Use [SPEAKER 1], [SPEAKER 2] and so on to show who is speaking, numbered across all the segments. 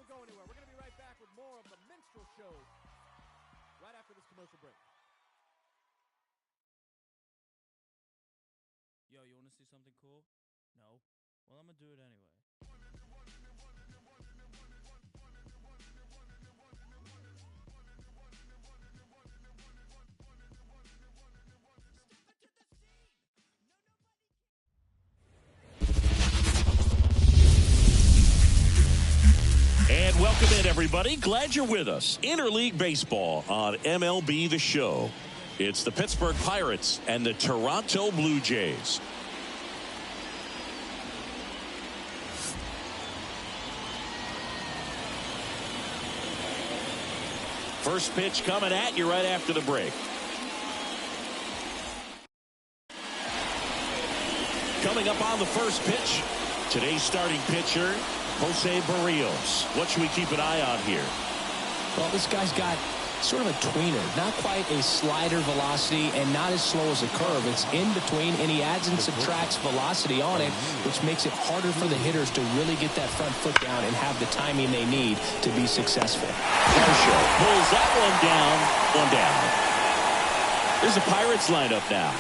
[SPEAKER 1] Don't go anywhere. We're going to be right back with more of the minstrel show right after this commercial break.
[SPEAKER 2] Yo, you want to see something cool? No? Well, I'm going to do it anyway.
[SPEAKER 3] And welcome in, everybody. Glad you're with us. Interleague Baseball on MLB The Show. It's the Pittsburgh Pirates and the Toronto Blue Jays. First pitch coming at you right after the break. Coming up on the first pitch, today's starting pitcher, Jose Barrios. What should we keep an eye on here?
[SPEAKER 4] Well, this guy's got sort of a tweener. Not quite a slider velocity and not as slow as a curve. It's in between, and he adds and subtracts velocity on it, which makes it harder for the hitters to really get that front foot down and have the timing they need to be successful.
[SPEAKER 3] Kershaw pulls that one down. There's a Pirates lineup now.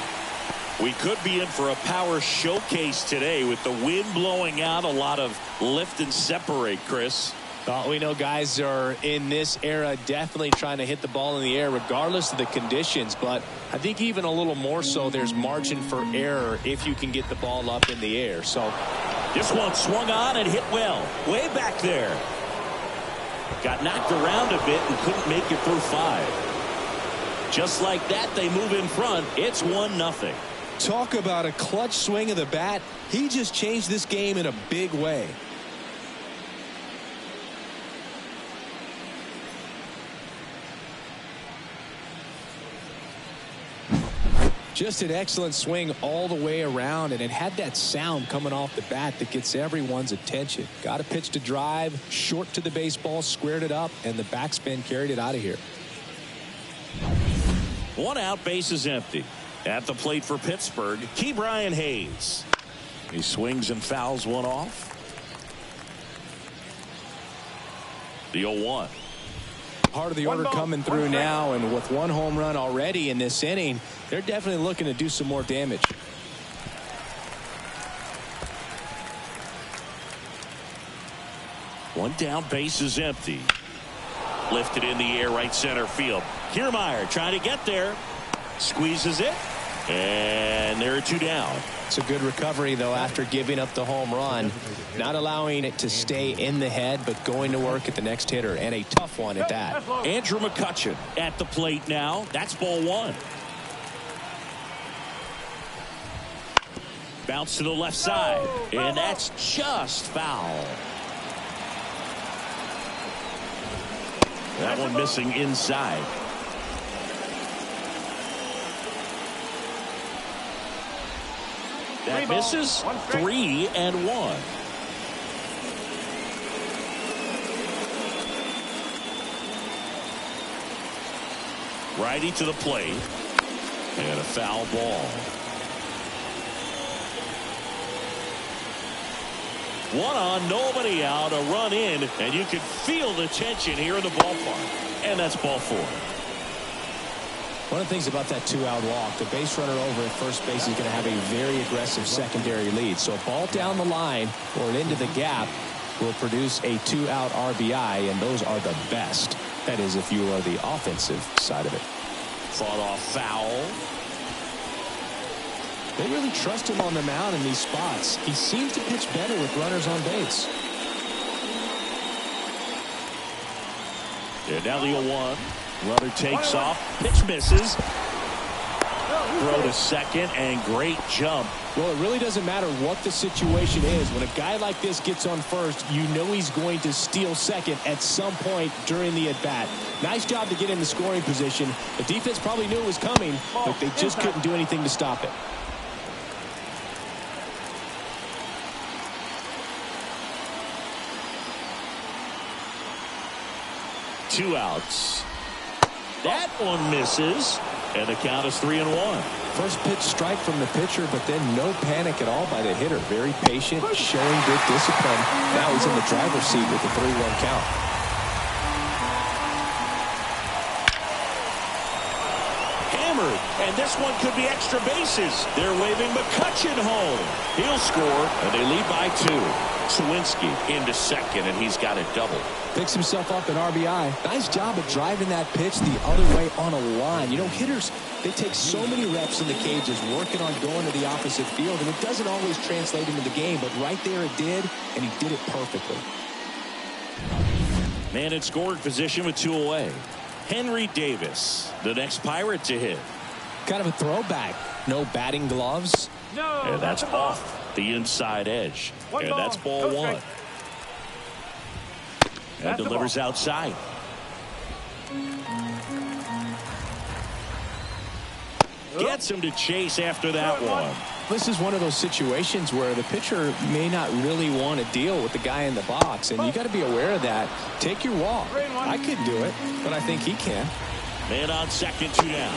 [SPEAKER 3] We could be in for a power showcase today with the wind blowing out, a lot of lift and separate, Chris.
[SPEAKER 4] Well, we know guys are in this era definitely trying to hit the ball in the air regardless of the conditions, but I think even a little more so there's margin for error if you can get the ball up in the air. So
[SPEAKER 3] this one swung on and hit well, way back there. Got knocked around a bit and couldn't make it through 5. Just like that, they move in front. It's 1-0.
[SPEAKER 4] Talk about a clutch swing of the bat. He just changed this game in a big way. Just an excellent swing all the way around, and it had that sound coming off the bat that gets everyone's attention. Got a pitch to drive, short to the baseball, squared it up, and the backspin carried it out of here.
[SPEAKER 3] 1 out, base is empty. At the plate for Pittsburgh, Ke'Bryan Hayes. He swings and fouls one off. The 0-1.
[SPEAKER 4] Part of the order coming through now, and with 1 home run already in this inning, they're definitely looking to do some more damage.
[SPEAKER 3] One down, base is empty. Lifted in the air, right center field. Kiermaier trying to get there. Squeezes it. And there are 2 down.
[SPEAKER 4] It's a good recovery, though, after giving up the home run. Not allowing it to stay in the head, but going to work at the next hitter, and a tough one at that.
[SPEAKER 3] Andrew McCutchen at the plate now. That's ball 1. Bounce to the left side, and that's just foul. That one missing inside. That misses. 3-1. Righty to the plate. And a foul ball. 1 on, nobody out, a run in, and you can feel the tension here in the ballpark. And that's ball 4.
[SPEAKER 4] One of the things about that 2-out walk, the base runner over at first base is going to have a very aggressive secondary lead. So a ball down the line or into the gap will produce a 2-out RBI, and those are the best. That is, if you are the offensive side of it.
[SPEAKER 3] Fought off foul.
[SPEAKER 4] They really trust him on the mound in these spots. He seems to pitch better with runners on base.
[SPEAKER 3] Yeah, now the 0-1. Runner takes off. Pitch misses. Throw to second, and great jump.
[SPEAKER 4] Well, it really doesn't matter what the situation is. When a guy like this gets on first, you know he's going to steal second at some point during the at-bat. Nice job to get in the scoring position. The defense probably knew it was coming, but they just couldn't do anything to stop it.
[SPEAKER 3] Two outs. That one misses. And the count is 3-1.
[SPEAKER 4] First pitch strike from the pitcher, but then no panic at all by the hitter. Very patient, showing good discipline. Now he's in the driver's seat with the 3-1 count.
[SPEAKER 3] Hammered, and this one could be extra bases. They're waving McCutchen home. He'll score, and they lead by 2. Sawinski into second, and he's got a double.
[SPEAKER 4] Picks himself up an RBI. Nice job of driving that pitch the other way on a line. You know, hitters, they take so many reps in the cages working on going to the opposite field, and it doesn't always translate into the game, but right there it did, and he did it perfectly.
[SPEAKER 3] Man in scoring position with 2 away. Henry Davis, the next Pirate to hit.
[SPEAKER 4] Kind of a throwback. No batting gloves.
[SPEAKER 1] No,
[SPEAKER 3] And that's off the inside edge. And that's ball 1. And delivers outside. Gets him to chase after that one.
[SPEAKER 4] This is one of those situations where the pitcher may not really want to deal with the guy in the box, and you got to be aware of that. Take your walk. I couldn't do it, but I think he can.
[SPEAKER 3] Man on second, 2 down.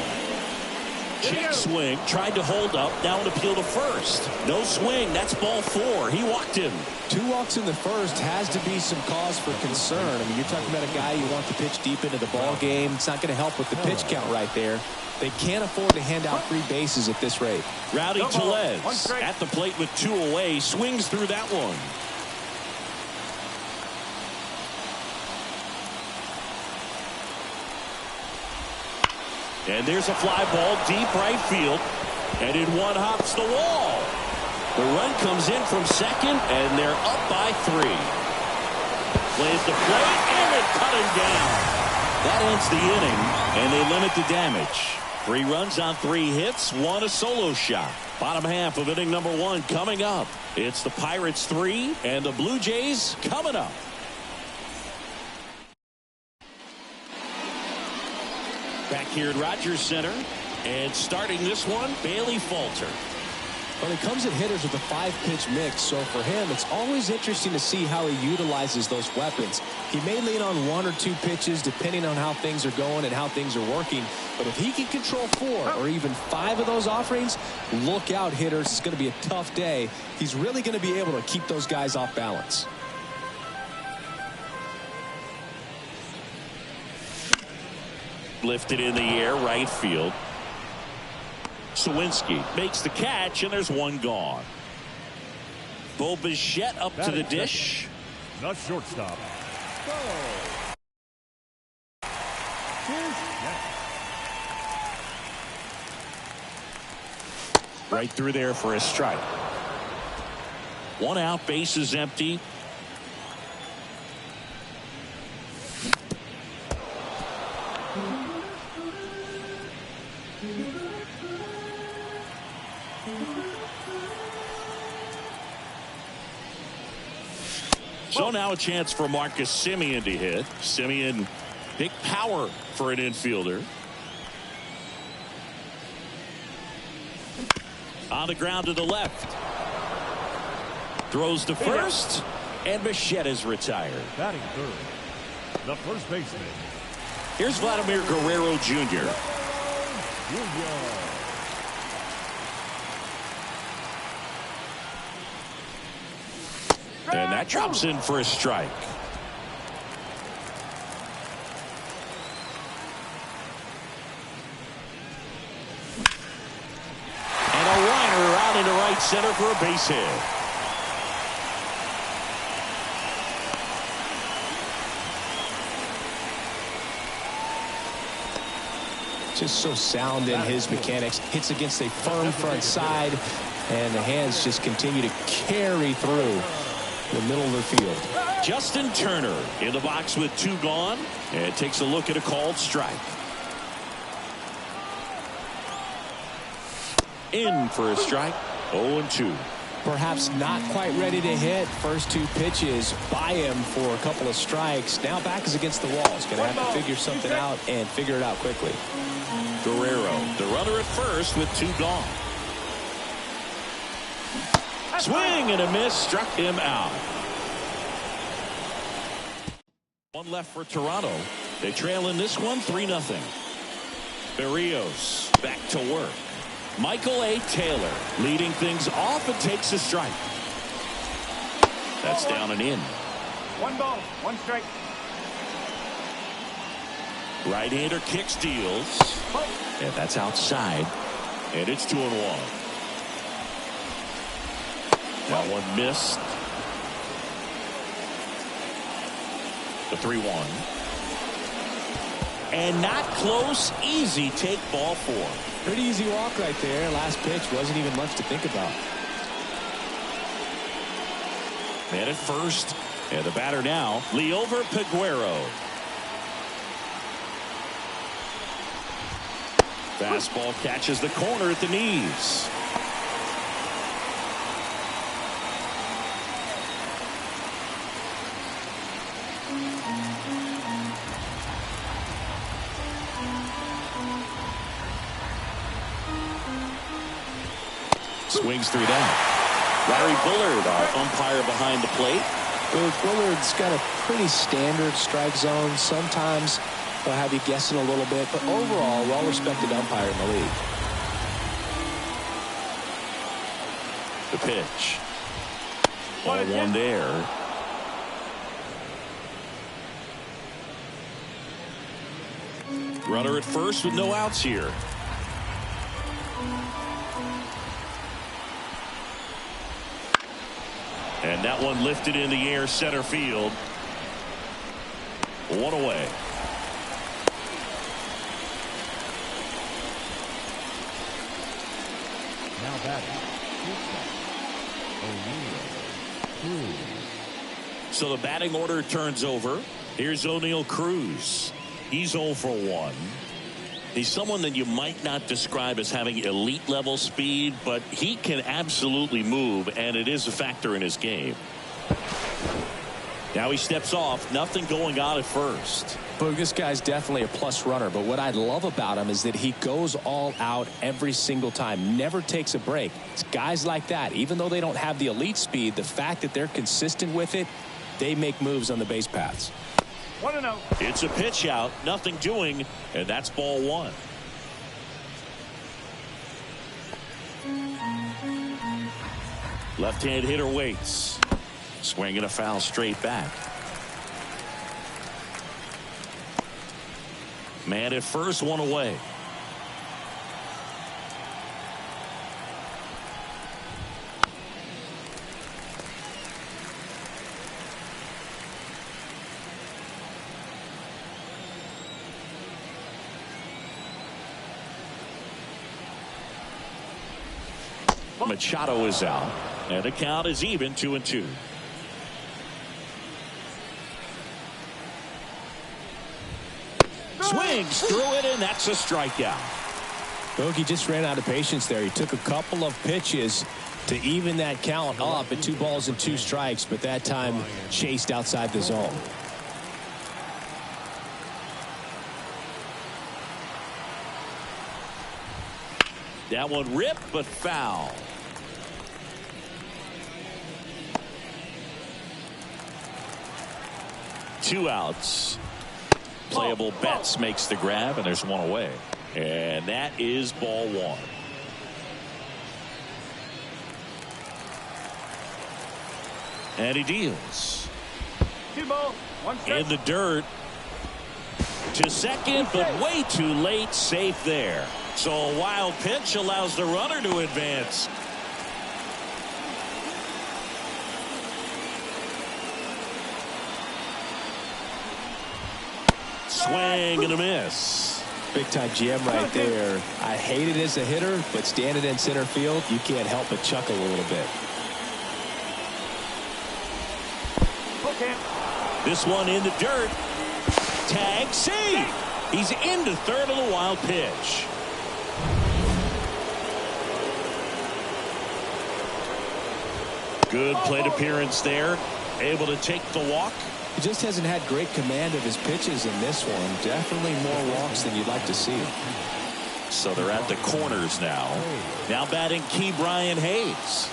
[SPEAKER 3] Check swing, tried to hold up, now an appeal to first. No swing, that's ball 4. He walked him.
[SPEAKER 4] 2 walks in the first has to be some cause for concern. I mean, you're talking about a guy you want to pitch deep into the ball game. It's not going to help with the pitch count right there. They can't afford to hand out free bases at this rate.
[SPEAKER 3] Rowdy Tellez at the plate with 2 away, swings through that one. And there's a fly ball deep right field, and in one hops the wall. The run comes in from second, and they're up by 3. Plays the plate, and they cut him down. That ends the inning, and they limit the damage. 3 runs on 3 hits, 1 a solo shot. Bottom half of inning number 1 coming up. It's the Pirates 3 and the Blue Jays coming up. Back here at Rogers Center, and starting this one, Bailey Falter.
[SPEAKER 4] Well, he comes at hitters with a 5-pitch mix, so for him, it's always interesting to see how he utilizes those weapons. He may lean on 1 or 2 pitches depending on how things are going and how things are working, but if he can control 4 or even 5 of those offerings, look out, hitters. It's going to be a tough day. He's really going to be able to keep those guys off balance.
[SPEAKER 3] Lifted in the air, right field. Sawinski makes the catch, and there's 1 gone. Bo Bichette up to the dish.
[SPEAKER 1] The shortstop.
[SPEAKER 3] Right through there for a strike. 1 out, bases empty. So now a chance for Marcus Semien to hit. Semien, big power for an infielder. On the ground to the left. Throws to first, and Bichette is retired.
[SPEAKER 1] Batting third, the first baseman.
[SPEAKER 3] Here's Vladimir Guerrero Jr. And that drops in for a strike. And a liner out into right center for a base hit.
[SPEAKER 4] Just so sound in his mechanics. Hits against a firm front side, and the hands just continue to carry through the middle of the field.
[SPEAKER 3] Justin Turner in the box with 2 gone, and takes a look at a called strike. In for a strike. 0-2.
[SPEAKER 4] Perhaps not quite ready to hit. First 2 pitches by him for a couple of strikes. Now back is against the wall. He's going to have to figure something out and figure it out quickly.
[SPEAKER 3] Guerrero, the runner at first with 2 gone. Swing and a miss, struck him out. 1 left for Toronto. They trail in this one 3-0. Berrios back to work. Michael A. Taylor leading things off and takes a strike. That's down and in.
[SPEAKER 1] 1 ball, 1 strike.
[SPEAKER 3] Right-hander kick steals. And that's outside. And it's 2-1. That one missed. The 3-1. And not close. Easy take, ball 4.
[SPEAKER 4] Pretty easy walk right there. Last pitch wasn't even much to think about.
[SPEAKER 3] Man at first. And the batter now, Liover Peguero. Fastball catches the corner at the knees. Swings through that. Larry Bullard, our umpire behind the plate.
[SPEAKER 4] Bullard's got a pretty standard strike zone. Sometimes they'll have you guessing a little bit, but overall, well-respected umpire in the league.
[SPEAKER 3] The pitch. Ball 1 there. Runner at first with no outs here. And that one lifted in the air, center field. 1 away.
[SPEAKER 1] Now batting.
[SPEAKER 3] So the batting order turns over. Here's O'Neal Cruz. He's 0 for 1. He's someone that you might not describe as having elite level speed, but he can absolutely move, and it is a factor in his game. Now he steps off. Nothing going on at first.
[SPEAKER 4] Boog, this guy's definitely a plus runner, but what I love about him is that he goes all out every single time, never takes a break. It's guys like that, even though they don't have the elite speed, the fact that they're consistent with it, they make moves on the base paths.
[SPEAKER 1] 1-0.
[SPEAKER 3] It's a pitch out, nothing doing, and that's ball 1. Left-hand hitter waits. Swinging a foul straight back. Man at first, 1 away. Machado is out, and the count is even, 2-2. Swings through it, and that's a strikeout.
[SPEAKER 4] Bogey just ran out of patience there. He took a couple of pitches to even that count up at 2 balls and 2 strikes, but that time chased outside the zone.
[SPEAKER 3] That one ripped, but foul. Two outs. Playable Betts makes the grab, and there's 1 away. And that is ball 1. And he deals.
[SPEAKER 1] 2 balls, 1 strike.
[SPEAKER 3] In the dirt. To second, but way too late. Safe there. So a wild pitch allows the runner to advance. Swing and a miss.
[SPEAKER 4] Big time jam right there. I hate it as a hitter, but standing in center field, you can't help but chuckle a little bit.
[SPEAKER 1] Okay.
[SPEAKER 3] This one in the dirt. Tag, save. He's into third on the wild pitch. Good plate appearance there. Able to take the walk.
[SPEAKER 4] He just hasn't had great command of his pitches in this one. Definitely more walks than you'd like to see.
[SPEAKER 3] So they're at the corners now. Now batting Key Brian Hayes.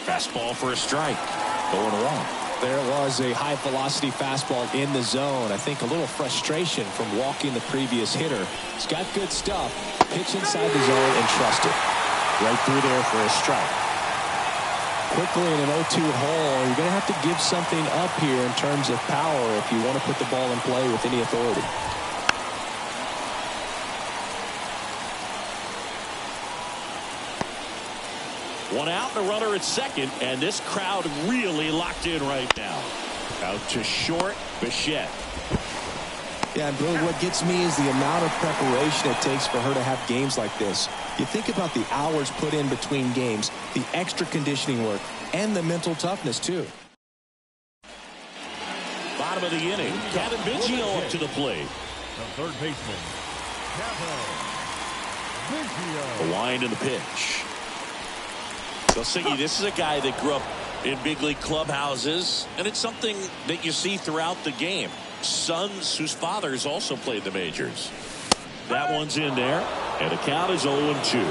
[SPEAKER 3] Fastball for a strike. Going wrong.
[SPEAKER 4] There was a high-velocity fastball in the zone. I think a little frustration from walking the previous hitter. He's got good stuff. Pitch inside the zone and trust it. Right through there for a strike. Quickly in an 0-2 hole, you're going to have to give something up here in terms of power if you want to put the ball in play with any authority.
[SPEAKER 3] One out and a runner at second, and this crowd really locked in right now. Out to short, Bichette.
[SPEAKER 4] Yeah, and Bill, what gets me is the amount of preparation it takes for her to have games like this. You think about the hours put in between games, the extra conditioning work, and the mental toughness, too.
[SPEAKER 3] Bottom of the inning, Kevin Biggio up to the plate.
[SPEAKER 1] The third baseman, Kevin Biggio.
[SPEAKER 3] The wind and the pitch. So, Siggy, this is a guy that grew up in big league clubhouses, and it's something that you see throughout the game. Sons whose fathers also played the majors. That one's in there, and the count is 0-2.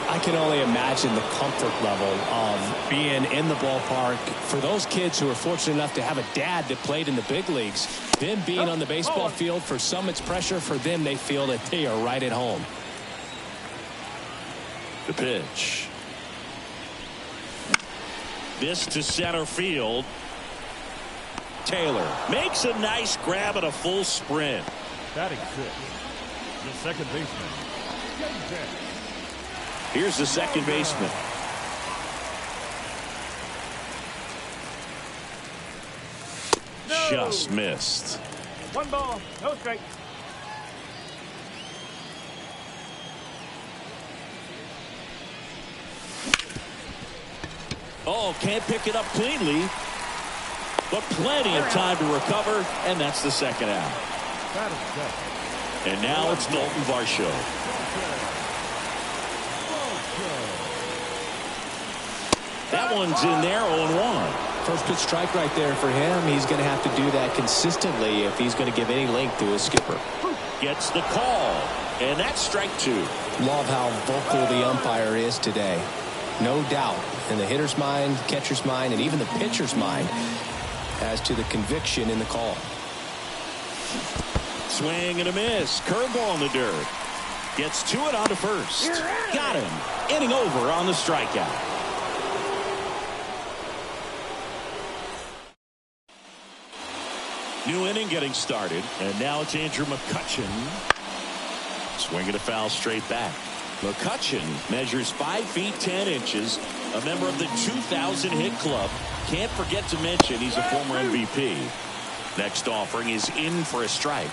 [SPEAKER 4] I can only imagine the comfort level of being in the ballpark. For those kids who are fortunate enough to have a dad that played in the big leagues, them being on the baseball field, for some it's pressure. For them, they feel that they are right at home.
[SPEAKER 3] The pitch. This to center field. Taylor makes a nice grab at a full sprint.
[SPEAKER 1] Batting fifth, the second baseman.
[SPEAKER 3] Here's the second baseman.
[SPEAKER 1] No.
[SPEAKER 3] Just missed.
[SPEAKER 1] 1 ball, no strike.
[SPEAKER 3] Oh, can't pick it up cleanly, but plenty of time to recover, and that's the second out. And now it's Dalton Varsho. That one's in there, 0-1.
[SPEAKER 4] First pitch strike right there for him. He's going to have to do that consistently if he's going to give any length to his skipper.
[SPEAKER 3] Gets the call, and that's strike 2.
[SPEAKER 4] Love how vocal the umpire is today. No doubt in the hitter's mind, catcher's mind, and even the pitcher's mind as to the conviction in the call.
[SPEAKER 3] Swing and a miss. Curveball in the dirt. Gets to it on to first. Got him. Inning over on the strikeout. New inning getting started. And now it's Andrew McCutchen. Swinging a foul straight back. McCutchen measures 5 feet 10 inches, a member of the 2000 hit club. Can't forget to mention he's a former MVP. Next offering is in for a strike.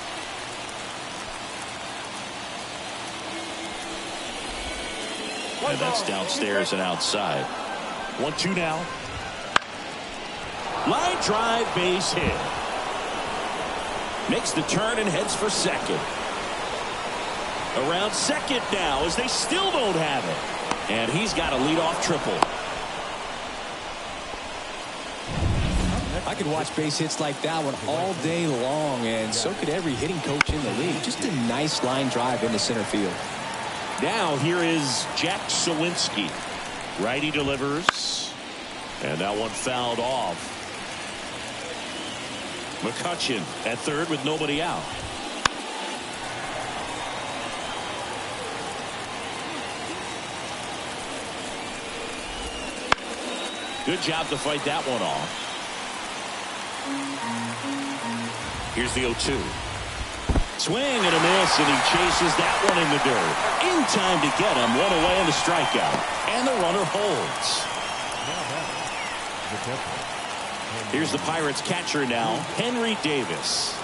[SPEAKER 3] And that's downstairs and outside. 1-2 now. Line drive, base hit. Makes the turn and heads for second. Around second now as they still don't have it. And he's got a leadoff triple.
[SPEAKER 4] I could watch base hits like that one all day long, and so could every hitting coach in the league. Just a nice line drive into center field.
[SPEAKER 3] Now here is Jack Sawinski. Righty delivers. And that one fouled off. McCutchen at third with nobody out. Good job to fight that one off. Here's the 0-2. Swing and a miss, and he chases that one in the dirt. In time to get him. One away in the strikeout. And the runner holds. Here's the Pirates catcher now, Henry Davis.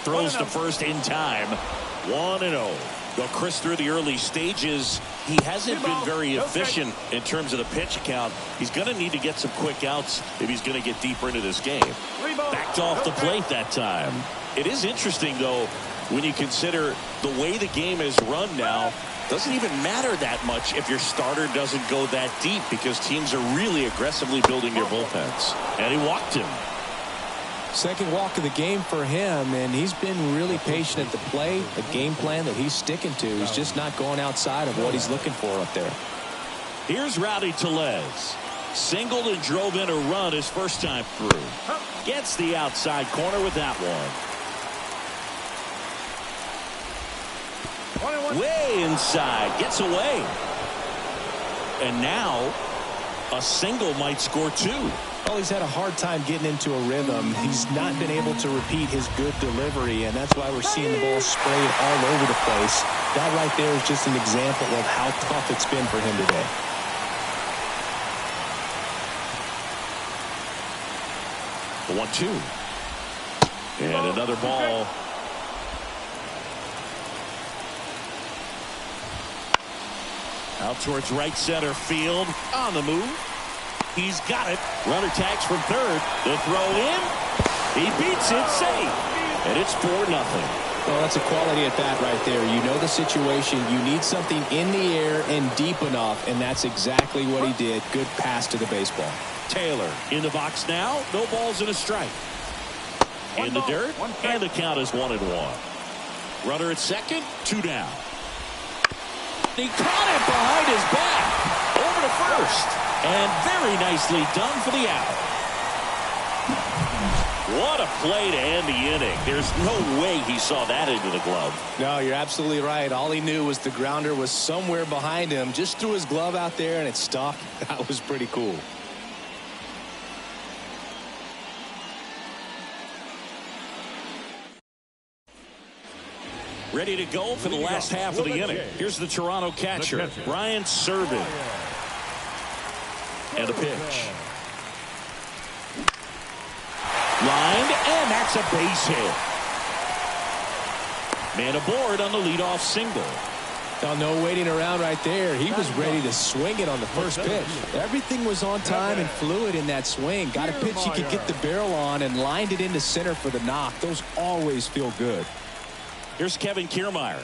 [SPEAKER 3] Throws to first in time. 1-0. Well, Chris, through the early stages, he hasn't been very efficient in terms of the pitch count. He's going to need to get some quick outs if he's going to get deeper into this game. Backed off the plate that time. It is interesting, though, when you consider the way the game is run now. Doesn't even matter that much if your starter doesn't go that deep, because teams are really aggressively building their bullpens. And he walked him.
[SPEAKER 4] Second walk of the game for him, and he's been really patient at the plate. The game plan that he's sticking to. He's just not going outside of what he's looking for up there.
[SPEAKER 3] Here's Rowdy Tellez. Singled and drove in a run his first time through. Gets the outside corner with that one. Way inside. Gets away. And now a single might score 2.
[SPEAKER 4] Well, he's had a hard time getting into a rhythm. He's not been able to repeat his good delivery, and that's why we're seeing the ball sprayed all over the place. That right there is just an example of how tough it's been for him today.
[SPEAKER 3] The 1-2. And another ball. Out towards right center field. On the move. He's got it. Runner tags from third. The throw in. He beats it safe. And it's 4-0.
[SPEAKER 4] Well, that's a quality at bat right there. You know the situation. You need something in the air and deep enough, and that's exactly what he did. Good pass to the baseball.
[SPEAKER 3] Taylor in the box now. No balls and a strike. In the dirt, and the count is 1-1. Runner at second, 2 down. He caught it behind his back. Over to first. And very nicely done for the out. What a play to end the inning. There's no way he saw that into the glove.
[SPEAKER 4] No, you're absolutely right. All he knew was the grounder was somewhere behind him. Just threw his glove out there and it stuck. That was pretty cool.
[SPEAKER 3] Ready to go for the last half of the inning. Here's the Toronto catcher, Brian Serven. And the pitch. Lined, and that's a base hit. Man aboard on the leadoff single.
[SPEAKER 4] Now, no waiting around right there. He was ready to swing it on the first pitch. Everything was on time and fluid in that swing. Got a pitch he could get the barrel on and lined it into center for the knock. Those always feel good.
[SPEAKER 3] Here's Kevin Kiermaier.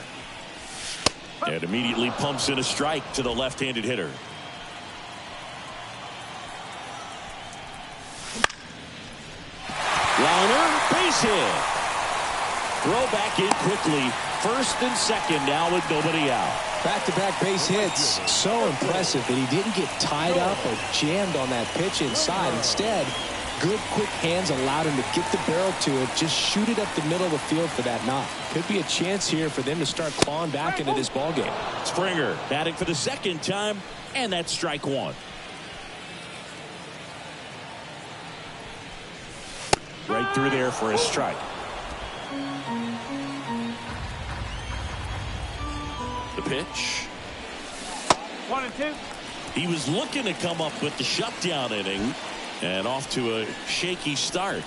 [SPEAKER 3] And immediately pumps in a strike to the left-handed hitter. Liner, base hit. Throw back in quickly. First and second now with nobody out.
[SPEAKER 4] Back-to-back base hits. So impressive that he didn't get tied up or jammed on that pitch inside. Instead, good quick hands allowed him to get the barrel to it. Just shoot it up the middle of the field for that knock. Could be a chance here for them to start clawing back into this ballgame.
[SPEAKER 3] Springer batting for the second time, and that's strike 1. Right through there for a strike. The pitch.
[SPEAKER 1] 1-2.
[SPEAKER 3] He was looking to come up with the shutdown inning, and off to a shaky start.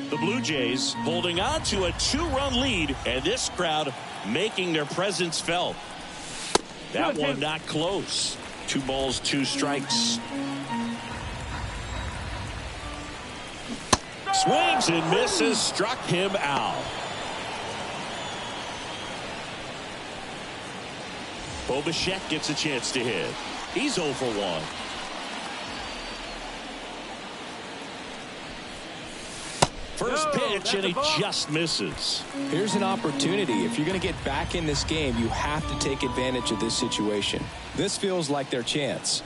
[SPEAKER 3] The Blue Jays holding on to a 2-run lead, and this crowd making their presence felt. That one not close. 2 balls, 2 strikes. Swings and misses, struck him out. Bo Bichette gets a chance to hit. He's 0 for 1. First pitch, and he just misses.
[SPEAKER 4] Here's an opportunity. If you're going to get back in this game, you have to take advantage of this situation. This feels like their chance.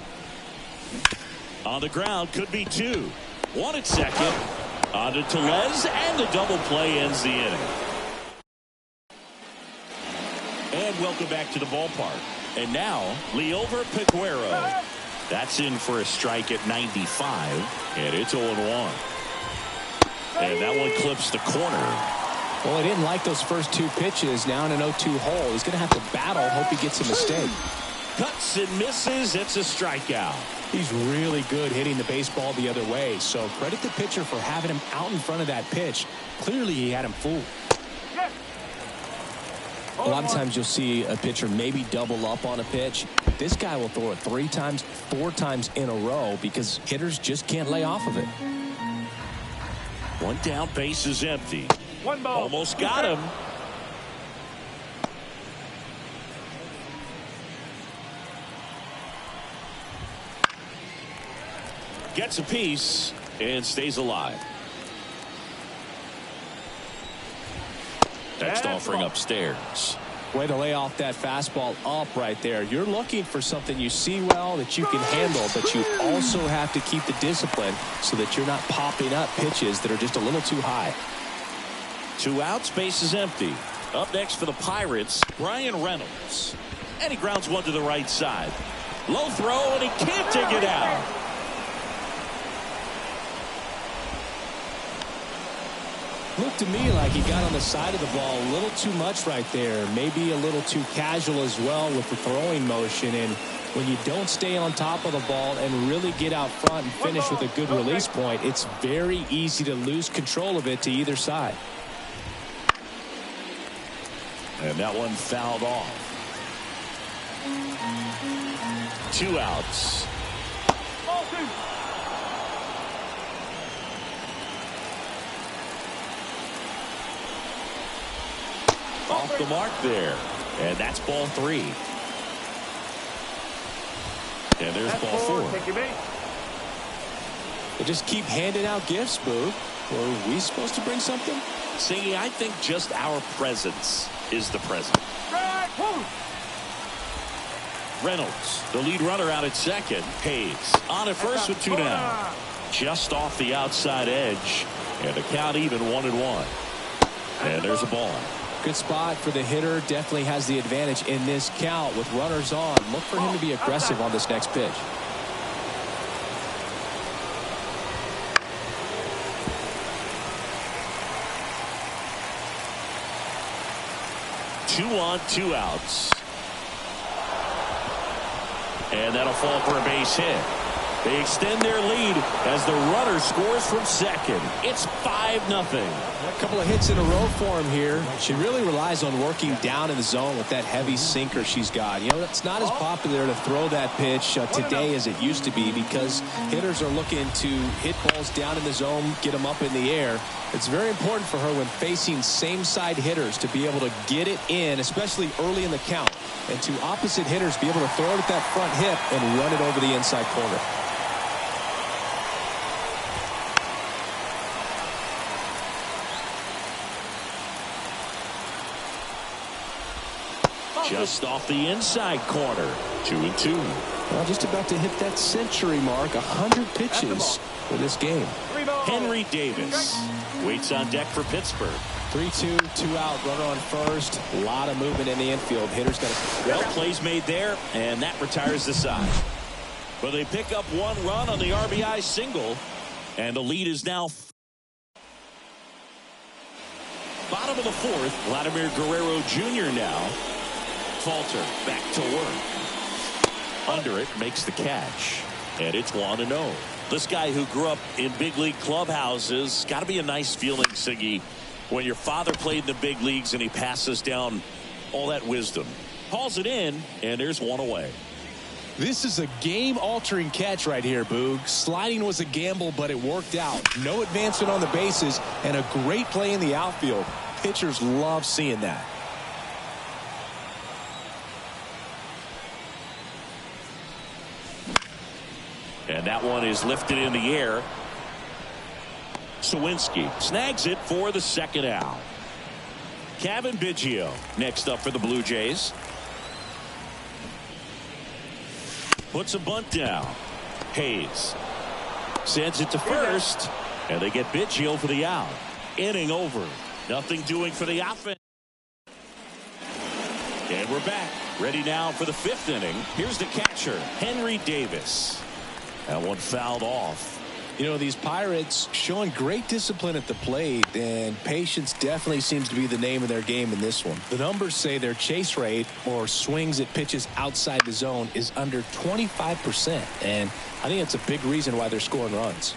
[SPEAKER 3] On the ground, could be 2. 1 at second. On to Tellez, and the double play ends the inning. And welcome back to the ballpark. And now, Liover Peguero. That's in for a strike at 95, and it's 0-1. And that one clips the corner.
[SPEAKER 4] Well, he didn't like those first 2 pitches. Now in an 0-2 hole. He's going to have to battle. Hope he gets a mistake.
[SPEAKER 3] Cuts and misses. It's a strikeout.
[SPEAKER 4] He's really good hitting the baseball the other way. So credit the pitcher for having him out in front of that pitch. Clearly he had him fooled. A lot of times you'll see a pitcher maybe double up on a pitch. This guy will throw it 3 times, 4 times in a row because hitters just can't lay off of it.
[SPEAKER 3] 1 down, base is empty.
[SPEAKER 1] 1 ball.
[SPEAKER 3] Almost got him. Gets a piece and stays alive. Next offering upstairs.
[SPEAKER 4] Way to lay off that fastball up right there. You're looking for something you see well that you can handle, but you also have to keep the discipline so that you're not popping up pitches that are just a little too high.
[SPEAKER 3] 2 outs, base is empty. Up next for the Pirates, Brian Reynolds. And he grounds one to the right side. Low throw, and he can't dig it out.
[SPEAKER 4] Looked to me like he got on the side of the ball a little too much right there. Maybe a little too casual as well with the throwing motion. And when you don't stay on top of the ball and really get out front and finish with a good release point, it's very easy to lose control of it to either side.
[SPEAKER 3] And that one fouled off. 2 outs. Off the mark there. And that's ball 3. And there's ball 4.
[SPEAKER 4] They just keep handing out gifts, Boo. Were we supposed to bring something?
[SPEAKER 3] See, I think just our presence is the present. Reynolds, the lead runner out at second. Hayes on at first with 2 down. Just off the outside edge. And the count even 1-1. And there's a ball.
[SPEAKER 4] Good spot for the hitter. Definitely has the advantage in this count with runners on. Look for him to be aggressive on this next pitch.
[SPEAKER 3] Two on, 2 outs. And that'll fall for a base hit. They extend their lead as the runner scores from second. It's 5-0.
[SPEAKER 4] A couple of hits in a row for him here. She really relies on working down in the zone with that heavy sinker she's got. You know, it's not as popular to throw that pitch today as it used to be because hitters are looking to hit balls down in the zone, get them up in the air. It's very important for her when facing same-side hitters to be able to get it in, especially early in the count, and to opposite hitters be able to throw it at that front hip and run it over the inside corner.
[SPEAKER 3] Just off the inside corner. 2-2.
[SPEAKER 4] Well, just about to hit that century mark. 100 pitches for this game.
[SPEAKER 3] Henry Davis waits on deck for Pittsburgh.
[SPEAKER 4] 3-2, 2 out, runner on first. A lot of movement in the infield. Hitters got to.
[SPEAKER 3] Well, plays made there, and that retires the side. But they pick up 1 run on the RBI single, and the lead is now. Bottom of the 4th, Vladimir Guerrero Jr. now. Falter back to work. Under it, makes the catch. And it's 1-0. This guy who grew up in big league clubhouses, got to be a nice feeling, Siggy, when your father played in the big leagues and he passes down all that wisdom. Hauls it in, and there's 1 away.
[SPEAKER 4] This is a game-altering catch right here, Boog. Sliding was a gamble, but it worked out. No advancement on the bases, and a great play in the outfield. Pitchers love seeing that.
[SPEAKER 3] And that one is lifted in the air. Sawinski snags it for the 2nd out. Kevin Biggio next up for the Blue Jays. Puts a bunt down. Hayes sends it to first, and they get Biggio for the out. Inning over. Nothing doing for the offense. And we're back. Ready now for the 5th inning. Here's the catcher, Henry Davis. That one fouled off.
[SPEAKER 4] You know, these Pirates showing great discipline at the plate, and patience definitely seems to be the name of their game in this one. The numbers say their chase rate, or swings at pitches outside the zone, is under 25%, and I think that's a big reason why they're scoring runs.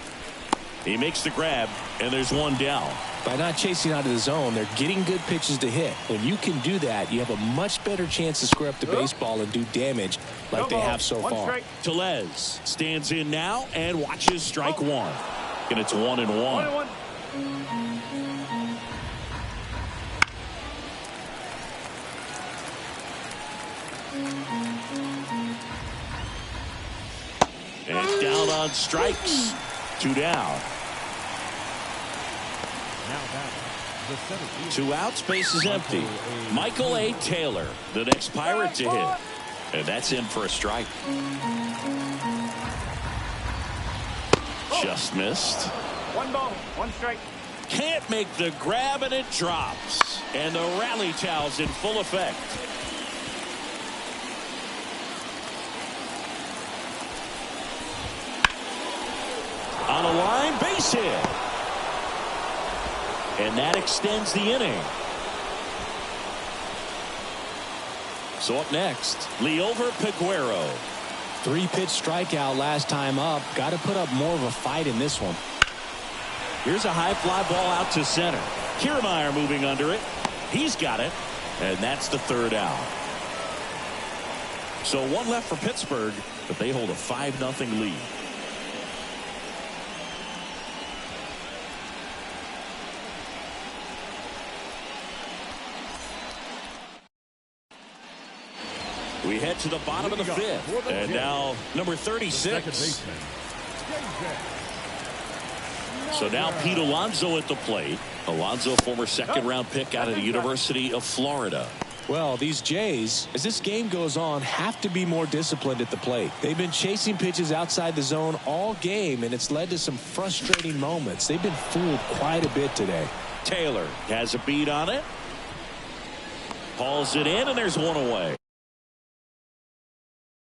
[SPEAKER 3] He makes the grab, and there's 1 down.
[SPEAKER 4] By not chasing out of the zone, they're getting good pitches to hit. When you can do that, you have a much better chance to square up the baseball and do damage like they have so far.
[SPEAKER 3] Tellez stands in now and watches strike 1. And it's 1-1. And it's down on strikes. 2 down.
[SPEAKER 1] the center field.
[SPEAKER 3] 2 outs, base is empty. Michael A. Taylor, the next Pirate to hit. And that's in for a strike. Just missed.
[SPEAKER 5] 1 ball, 1 strike.
[SPEAKER 3] Can't make the grab, and it drops. And the rally towel's in full effect. On a line, base hit. And that extends the inning. So up next, Liover Peguero.
[SPEAKER 4] 3-pitch strikeout last time up. Got to put up more of a fight in this one.
[SPEAKER 3] Here's a high fly ball out to center. Kiermaier moving under it. He's got it. And that's the 3rd out. So 1 left for Pittsburgh, but they hold a 5-0 lead. We head to the bottom of the 5th. And now number 36. So now Pete Alonso at the plate. Alonso, former 2nd-round pick out of the University of Florida.
[SPEAKER 4] Well, these Jays, as this game goes on, have to be more disciplined at the plate. They've been chasing pitches outside the zone all game, and it's led to some frustrating moments. They've been fooled quite a bit today.
[SPEAKER 3] Taylor has a beat on it. Hauls it in, and there's 1 away.